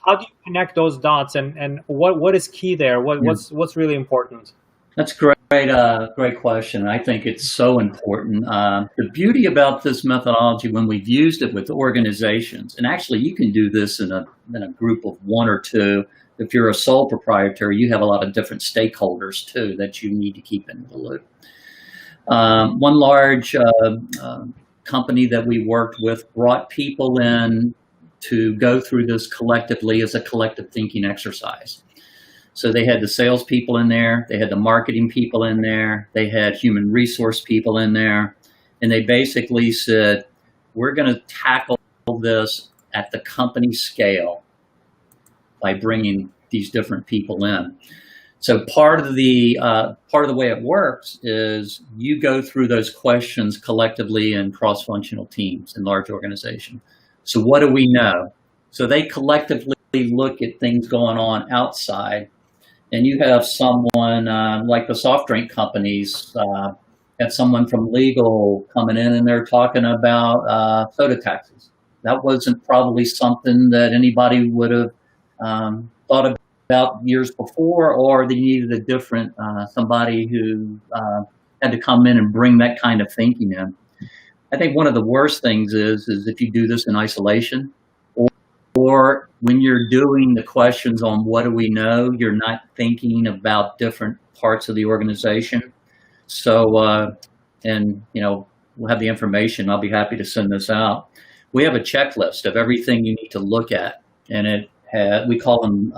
How do you connect those dots, and what is key there? What's really important? That's great. Great question. I think it's so important. The beauty about this methodology, when we've used it with organizations, and actually you can do this in a group of 1 or 2. If you're a sole proprietor, you have a lot of different stakeholders too that you need to keep in the loop. One large company that we worked with brought people in to go through this collectively as a collective thinking exercise. So they had the salespeople in there, they had the marketing people in there, they had human resource people in there, and they basically said, we're going to tackle this at the company scale by bringing these different people in. So part of the way it works is you go through those questions collectively in cross-functional teams in large organizations. So what do we know? So they collectively look at things going on outside, and you have someone like the soft drink companies, have someone from legal coming in and they're talking about soda taxes. That wasn't probably something that anybody would have thought about years before, or they needed a different somebody who had to come in and bring that kind of thinking in. I think one of the worst things is if you do this in isolation, or when you're doing the questions on what do we know, you're not thinking about different parts of the organization. So, and we'll have the information. I'll be happy to send this out. We have a checklist of everything you need to look at, and we call them,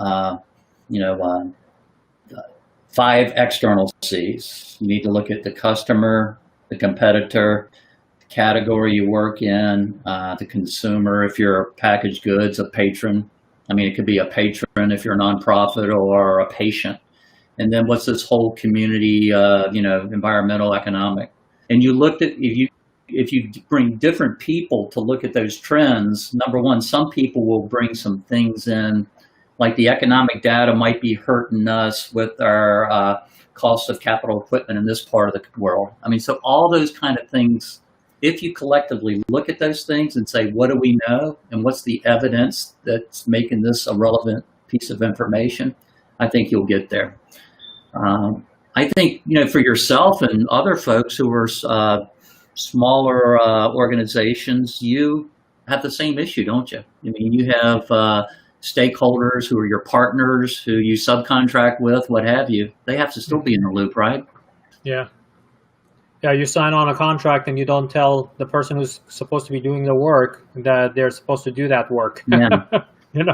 5 external C's. You need to look at the customer, the competitor, the category you work in, the consumer, if you're packaged goods, a patron. I mean, it could be a patron if you're a nonprofit, or a patient. And then what's this whole community, environmental, economic. And you looked at, if you bring different people to look at those trends, number one, some people will bring some things in, like the economic data might be hurting us with our cost of capital equipment in this part of the world. I mean, so all those kind of things, if you collectively look at those things and say, what do we know? And what's the evidence that's making this a relevant piece of information? I think you'll get there. I think, for yourself and other folks who are smaller organizations, you have the same issue, don't you? I mean, you have stakeholders who are your partners, who you subcontract with, what have you. They have to still be in the loop, right? Yeah. Yeah, you sign on a contract and you don't tell the person who's supposed to be doing the work that they're supposed to do that work. Yeah. And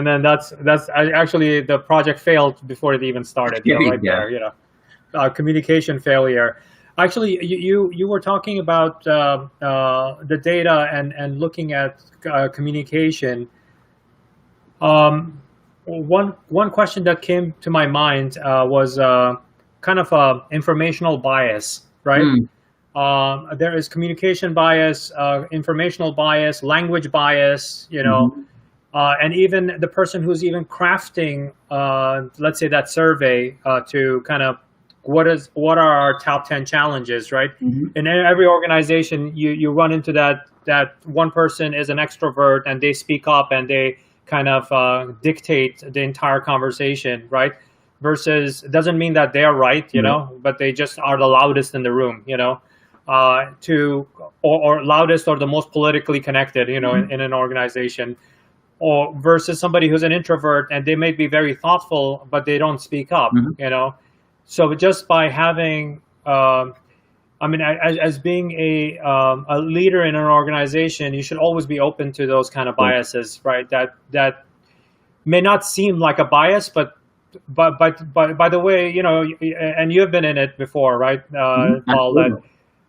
then that's actually the project failed before it even started. There, communication failure. Actually, you were talking about the data and looking at communication. One question that came to my mind was kind of informational bias, right? There is communication bias, informational bias, language bias, and even the person who's even crafting, let's say, that survey to kind of what are our top 10 challenges, right? In every organization, you run into that one person is an extrovert and they speak up and they kind of dictate the entire conversation, right? Versus, it doesn't mean that they're right, but they just are the loudest in the room, or loudest or the most politically connected, in an organization. Or versus somebody who's an introvert and they may be very thoughtful, but they don't speak up, So just by having, as being a leader in an organization, you should always be open to those kind of biases, right? That may not seem like a bias, but by the way, and you've been in it before, right, Paul? That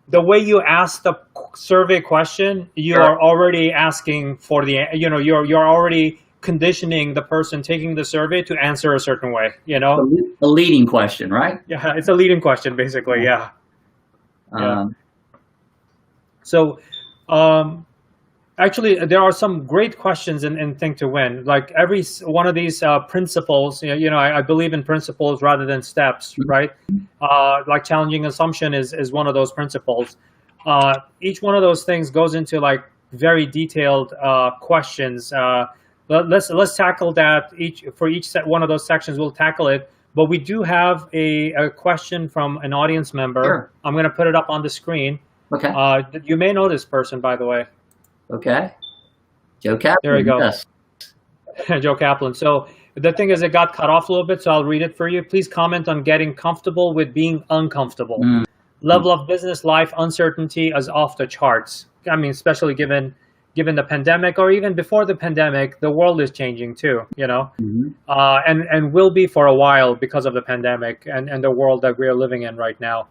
the way you ask the survey question, you are already asking for you're already conditioning the person taking the survey to answer a certain way, A leading question, right? Yeah, it's a leading question, basically. Yeah. So, actually, there are some great questions in Think to Win. Like every one of these principles, I believe in principles rather than steps, right? Like challenging assumption is one of those principles. Each one of those things goes into like very detailed questions. Let's tackle that for each one of those sections. We'll tackle it, but we do have a question from an audience member. Sure. I'm going to put it up on the screen. Okay. You may know this person, by the way. Okay. Joe Kaplan. There we go. Yes. Joe Kaplan. So the thing is, it got cut off a little bit, so I'll read it for you. Please comment on getting comfortable with being uncomfortable. Level of business life uncertainty is off the charts. I mean, especially given the pandemic, or even before the pandemic, the world is changing too, and will be for a while because of the pandemic and the world that we're living in right now.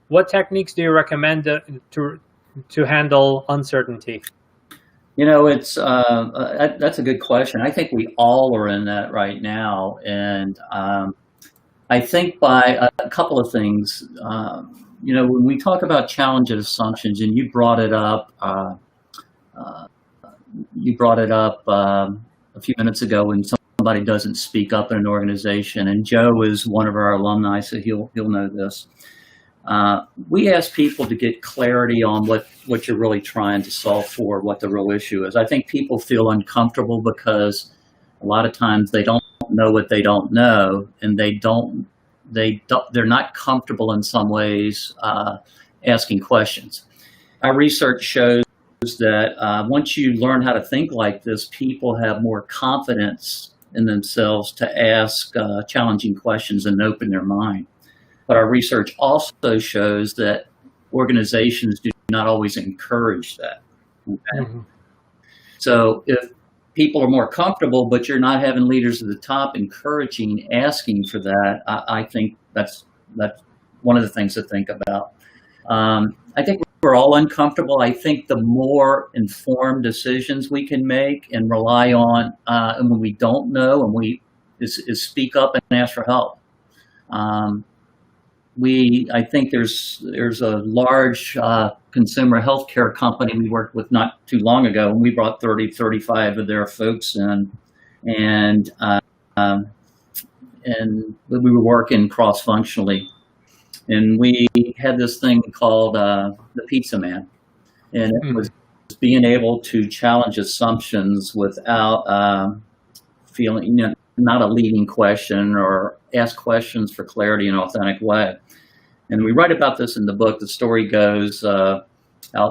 What techniques do you recommend to handle uncertainty? It's that's a good question. I think we all are in that right now, and I think by a couple of things. When we talk about challenge and assumptions, and you brought it up. A few minutes ago when somebody doesn't speak up in an organization, and Joe is one of our alumni, so he'll know this. We ask people to get clarity on what you're really trying to solve for, what the real issue is. I think people feel uncomfortable because a lot of times they don't know what they don't know, and they don't they're not comfortable in some ways asking questions. Our research shows that once you learn how to think like this, people have more confidence in themselves to ask challenging questions and open their mind. But our research also shows that organizations do not always encourage that. Okay? Mm-hmm. So if people are more comfortable, but you're not having leaders at the top encouraging, asking for that, I think that's one of the things to think about. I think we're all uncomfortable. I think the more informed decisions we can make and rely on, and when we don't know, and is speak up and ask for help. I think there's a large consumer healthcare company we worked with not too long ago, and we brought 35 of their folks in, and we were working cross-functionally. And we had this thing called the Pizzaman, and it was being able to challenge assumptions without feeling, not a leading question, or ask questions for clarity in an authentic way. And we write about this in the book. The story goes out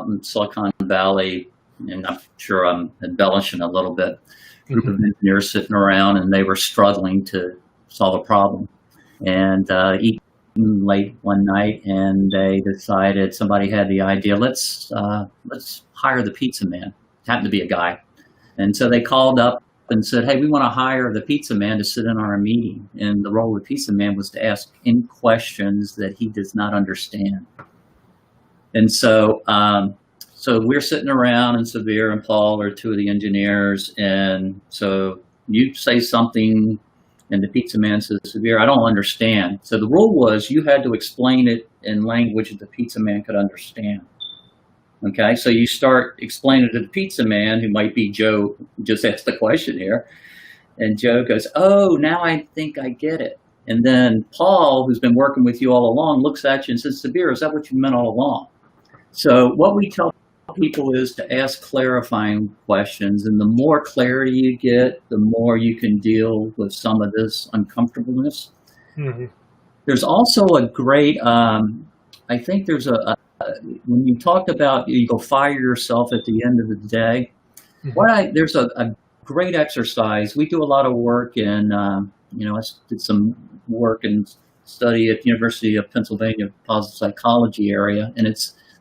in Silicon Valley, and I'm sure I'm embellishing a little bit, a group of engineers sitting around, and they were struggling to solve a problem. And late one night, and they decided, somebody had the idea, let's hire the Pizzaman. Happened to be a guy. And so they called up and said, hey, we want to hire the Pizzaman to sit in our meeting. And the role of the Pizzaman was to ask any questions that he does not understand. And so we're sitting around, and Sabir and Paul are two of the engineers. And so you say something, and the Pizzaman says, Sabir, I don't understand. So the rule was you had to explain it in language that the Pizzaman could understand. Okay, so you start explaining to the Pizzaman, who might be Joe, who just asked the question here, and Joe goes, oh, now I think I get it. And then Paul, who's been working with you all along, looks at you and says, Sabir, is that what you meant all along? So what we tell people is to ask clarifying questions, and the more clarity you get, the more you can deal with some of this uncomfortableness. Mm-hmm. There's also a great, I think there's when you talked about you go fire yourself at the end of the day, there's a great exercise. We do a lot of work in, I did some work and study at the University of Pennsylvania positive psychology area, and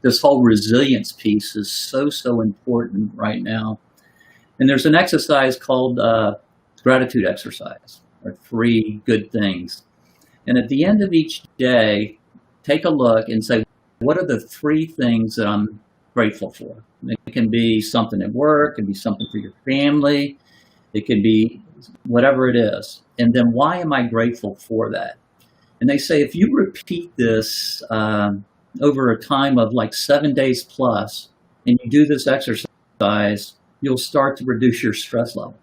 this whole resilience piece is so important right now. And there's an exercise called gratitude exercise, or 3 good things. And at the end of each day, take a look and say, what are the 3 things that I'm grateful for? It can be something at work, it can be something for your family, it can be whatever it is. And then why am I grateful for that? And they say if you repeat this over a time of like 7 days plus, and you do this exercise, you'll start to reduce your stress level.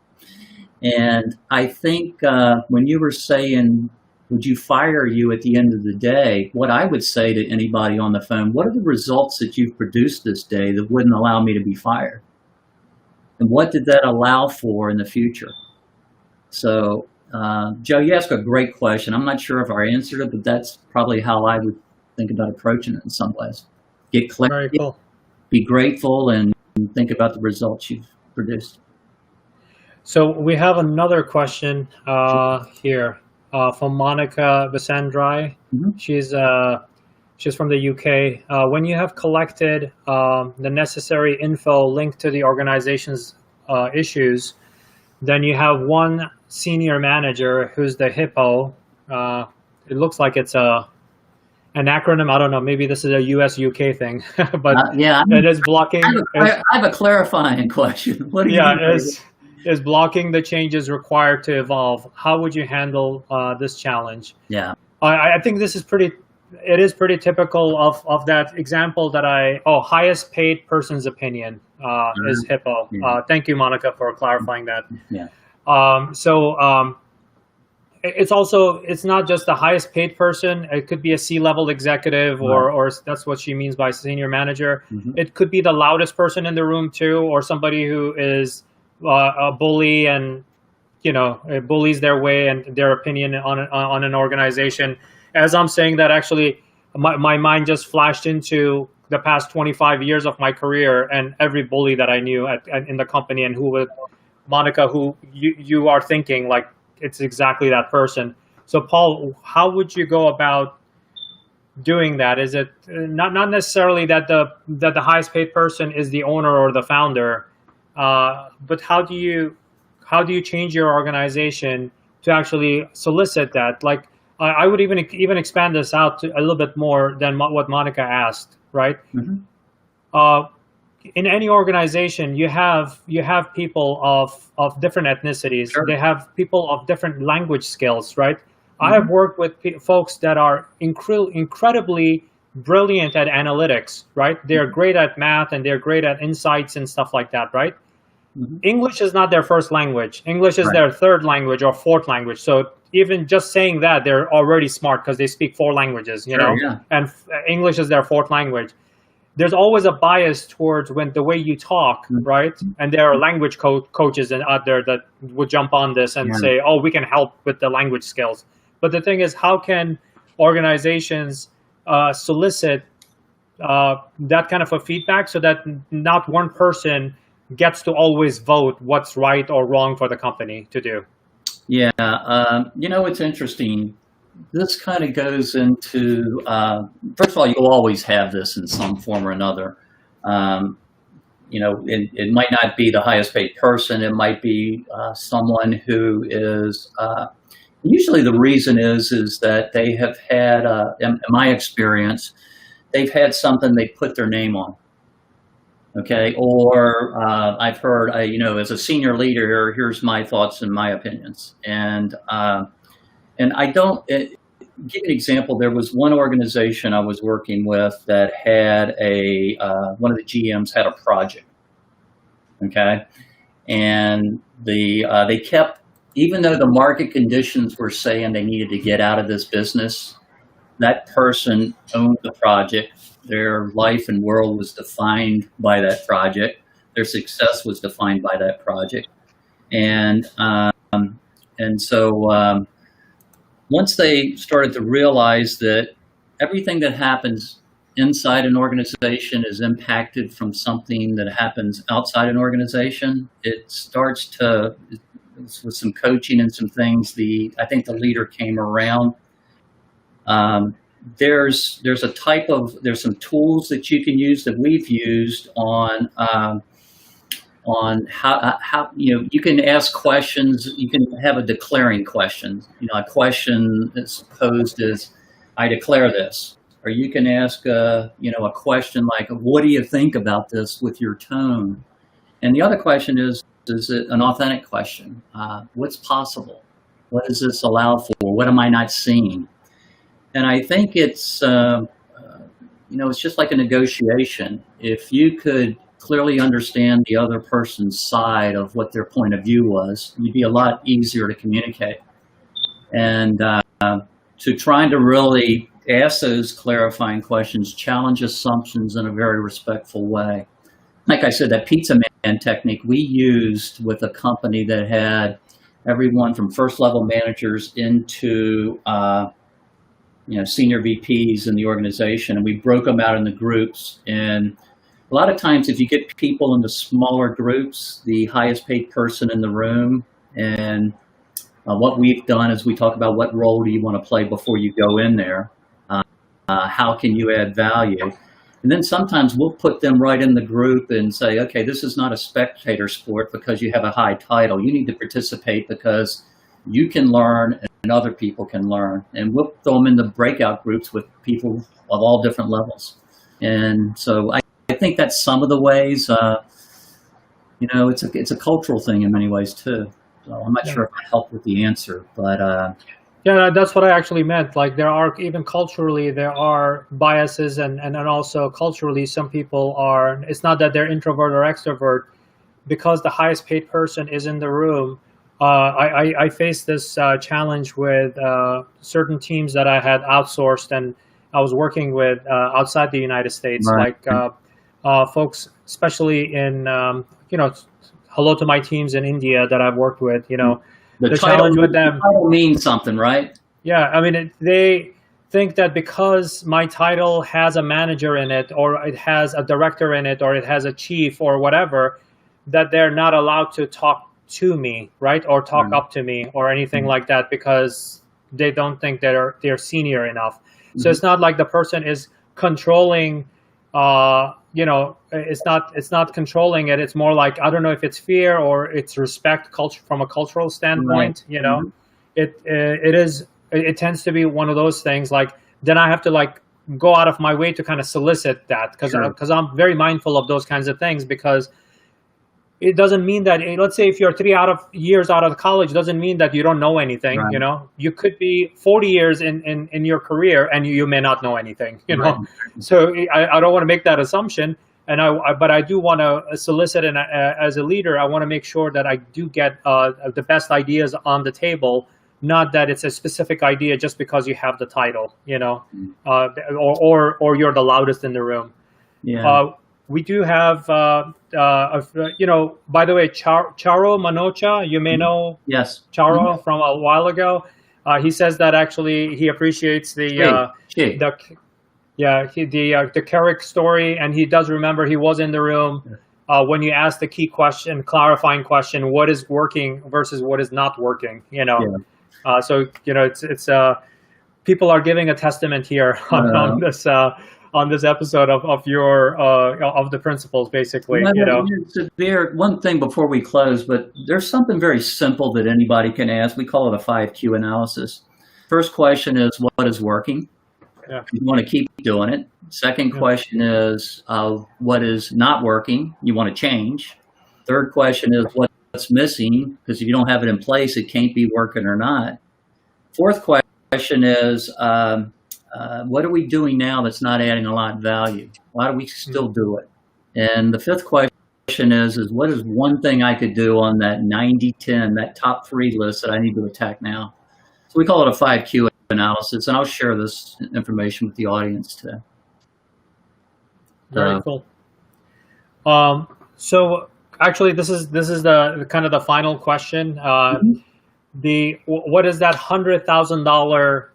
And I think when you were saying, would you fire you at the end of the day, what I would say to anybody on the phone, what are the results that you've produced this day that wouldn't allow me to be fired? And what did that allow for in the future? So, Joe, you asked a great question. I'm not sure if I answered it, but that's probably how I would think about approaching it in some ways. Get clarity, Very cool. Be grateful, and think about the results you've produced. So we have another question here from Monica Vesandrai. Mm-hmm. She's from the UK. When you have collected the necessary info linked to the organization's issues, then you have one senior manager who's the hippo. It looks like it's an acronym. I don't know. Maybe this is a US-UK thing, but it is blocking. I have a clarifying question. What do you mean? Is blocking the changes required to evolve. How would you handle this challenge? Yeah, I think this is pretty typical of that example that highest paid person's opinion is hippo. Yeah. Thank you, Monica, for clarifying that. Yeah. It's not just the highest paid person. It could be a C-level executive, or that's what she means by senior manager. Mm-hmm. It could be the loudest person in the room too, or somebody who is a bully and bullies their way and their opinion on an organization. as I'm saying that, actually, my mind just flashed into the past 25 years of my career and every bully that I knew in the company, and who would, Monica, who you are thinking like it's exactly that person. So Paul, how would you go about doing that? Is it not necessarily that the highest paid person is the owner or the founder, but how do you change your organization to actually solicit that? Like, I would even expand this out to a little bit more than what Monica asked, right? Mm-hmm. In any organization, you have people of different ethnicities. Sure. They have people of different language skills, right? Mm-hmm. I have worked with folks that are incredibly brilliant at analytics, right? They're great at math and they're great at insights and stuff like that, right? Mm-hmm. English is not their first language. English is their third language or fourth language. So even just saying that, they're already smart because they speak 4 languages, you know, and English is their fourth language. There's always a bias towards the way you talk, right? And there are language coaches out there that would jump on this and say, oh, we can help with the language skills. But the thing is, how can organizations solicit that kind of a feedback so that not one person gets to always vote what's right or wrong for the company to do? Yeah, it's interesting. This kind of goes into, first of all, you'll always have this in some form or another. It might not be the highest paid person. It might be someone who is, usually the reason is that they have had, in my experience, they've had something they put their name on. Okay, or I've heard, as a senior leader, here's my thoughts and my opinions. And I don't, give an example. There was one organization I was working with that had one of the GMs had a project. Okay, and they kept, even though the market conditions were saying they needed to get out of this business, that person owned the project. Their life and world was defined by that project. Their success was defined by that project. And so once they started to realize that everything that happens inside an organization is impacted from something that happens outside an organization, it starts to, with some coaching and some things, I think the leader came around. There's some tools that you can use that we've used on how you can ask questions. You can have a declaring question. A question that's posed as, I declare this. Or you can ask a question like, what do you think about this, with your tone? And the other question is it an authentic question? What's possible? What does this allow for? What am I not seeing? And I think it's, it's just like a negotiation. If you could clearly understand the other person's side of what their point of view was, you'd be a lot easier to communicate. And to trying to really ask those clarifying questions, challenge assumptions in a very respectful way. Like I said, that Pizzaman technique we used with a company that had everyone from first level managers into senior VPs in the organization, and we broke them out into groups. And a lot of times, if you get people into smaller groups, the highest paid person in the room, and what we've done is we talk about what role do you want to play before you go in there, how can you add value, and then sometimes we'll put them right in the group and say, okay, this is not a spectator sport because you have a high title. You need to participate because you can learn and other people can learn. And we'll throw them into breakout groups with people of all different levels. And so I think that's some of the ways, it's a cultural thing in many ways too. So I'm not sure if I helped with the answer, but yeah, that's what I actually meant. Like, there are, even culturally, there are biases, and then also culturally, some people are, it's not that they're introvert or extrovert, because the highest paid person is in the room. I faced this challenge with certain teams that I had outsourced and I was working with outside the United States, right. Like folks, especially in, hello to my teams in India that I've worked with, the challenge with them. The title means something, right? Yeah, I mean, think that because my title has a manager in it, or it has a director in it, or it has a chief or whatever, that they're not allowed to talk to me, right? Or talk up to me or anything like that, because they don't think they're senior enough. So it's not like the person is controlling, it's not controlling it. It's more like, I don't know if it's fear or it's respect culture from a cultural standpoint, it tends to be one of those things. Like, then I have to like go out of my way to kind of solicit that, because I'm very mindful of those kinds of things, because it doesn't mean that, let's say if you're 3 years out of college, doesn't mean that you don't know anything. Right. You could be 40 years in your career and you may not know anything, Right. So I don't want to make that assumption. But I do want to solicit, and as a leader, I want to make sure that I do get the best ideas on the table, not that it's a specific idea just because you have the title, or you're the loudest in the room. Yeah. We do have, by the way, Charo Manocha, you may know Charo from a while ago. He says that actually he appreciates the Keurig story, and he does remember he was in the room when you asked the key question, clarifying question, what is working versus what is not working, so it's people are giving a testament here on this episode of your of the principles, basically. Sabir, one thing before we close, but there's something very simple that anybody can ask. We call it a 5Q analysis. First question is, what is working? Yeah. You want to keep doing it. Second question is, what is not working? You want to change. Third question is, what's missing? Because if you don't have it in place, it can't be working or not. Fourth question is, what are we doing now that's not adding a lot of value? Why do we still do it? And the fifth question is what is one thing I could do on that 90-10, that top 3 list that I need to attack now? So we call it a 5Q analysis, and I'll share this information with the audience today. Very cool. So actually, this is the kind of the final question. What is that $100,000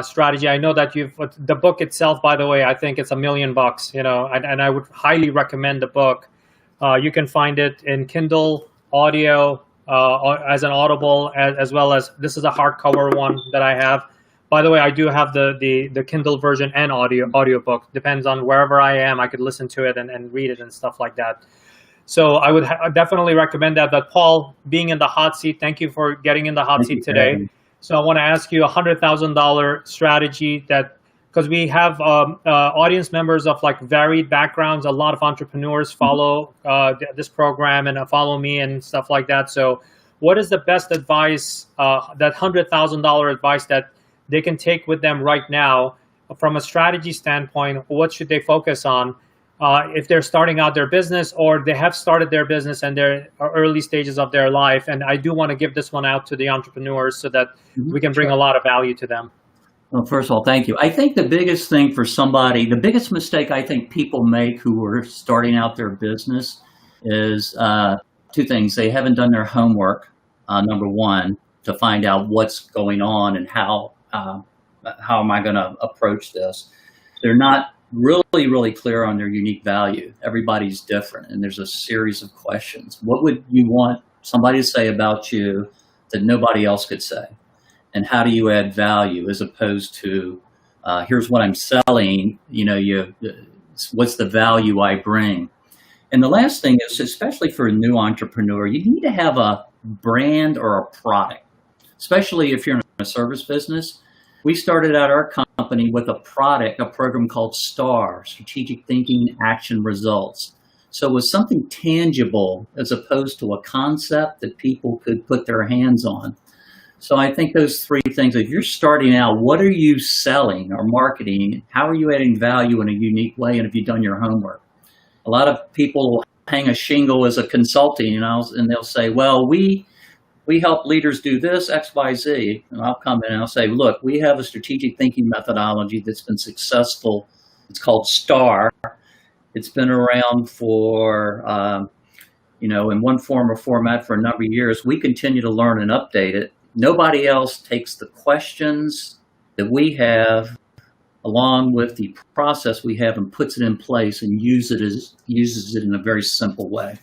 strategy? I know that the book itself, by the way, I think it's $1 million, and I would highly recommend the book. You can find it in Kindle audio, as an Audible, as well as this is a hardcover one that I have. By the way, I do have the Kindle version and audiobook. Depends on wherever I am, I could listen to it and read it and stuff like that. So I would definitely recommend that. But Paul, being in the hot seat, thank you for getting in the hot seat today. So I want to ask you a $100,000 strategy because we have audience members of like varied backgrounds. A lot of entrepreneurs follow this program and follow me and stuff like that. So what is the best advice, that $100,000 advice that they can take with them right now from a strategy standpoint? What should they focus on if they're starting out their business, or they have started their business and they're early stages of their life? And I do want to give this one out to the entrepreneurs so that we can bring a lot of value to them. Well, first of all, thank you. I think the biggest thing for somebody, the biggest mistake I think people make who are starting out their business is 2 things. They haven't done their homework, number one, to find out what's going on and how am I going to approach this. They're not really clear on their unique value. Everybody's different, and there's a series of questions. What would you want somebody to say about you that nobody else could say? And how do you add value, as opposed to here's what I'm selling, what's the value I bring? And the last thing is, especially for a new entrepreneur, you need to have a brand or a product, especially if you're in a service business. We started out our company with a program called STAR, Strategic Thinking, Action, Results. So it was something tangible as opposed to a concept that people could put their hands on. So I think those 3 things, if you're starting out, what are you selling or marketing? How are you adding value in a unique way? And have you done your homework? A lot of people hang a shingle as a consulting, and they'll say, well, we help leaders do this, X, Y, Z. And I'll come in and I'll say, look, we have a strategic thinking methodology that's been successful. It's called STAR. It's been around for, in one form or format for a number of years. We continue to learn and update it. Nobody else takes the questions that we have along with the process we have, and puts it in place and uses it in a very simple way.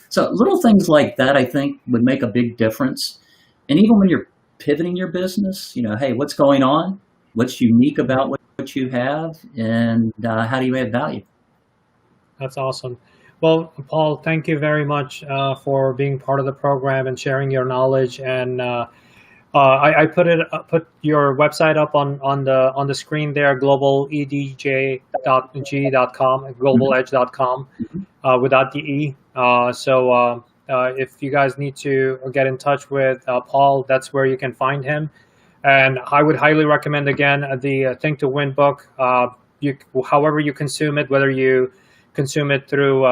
So little things like that, I think, would make a big difference. And even when you're pivoting your business, hey, what's going on? What's unique about what you have? And how do you add value? That's awesome. Well, Paul, thank you very much for being part of the program and sharing your knowledge. And I put your website up on the screen there, globaledj.g.com, globaledge.com, without the E. So if you guys need to get in touch with Paul, that's where you can find him. And I would highly recommend, again, the Think to Win book. However you consume it, whether you consume it through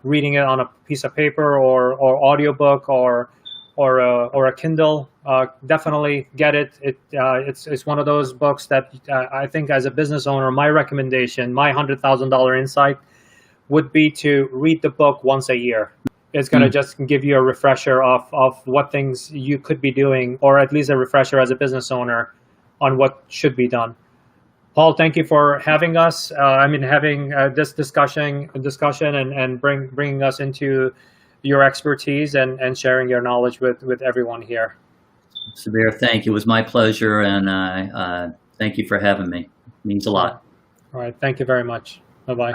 reading it on a piece of paper or audiobook or a Kindle, definitely get it. It's one of those books that I think, as a business owner, my recommendation, my $100,000 insight would be to read the book once a year. It's going to just give you a refresher of what things you could be doing, or at least a refresher as a business owner on what should be done. Paul, thank you for having us. Having this discussion and bringing us into your expertise and sharing your knowledge with everyone here. Sabir, thank you. It was my pleasure, and thank you for having me. It means a lot. All right. Thank you very much. Bye-bye.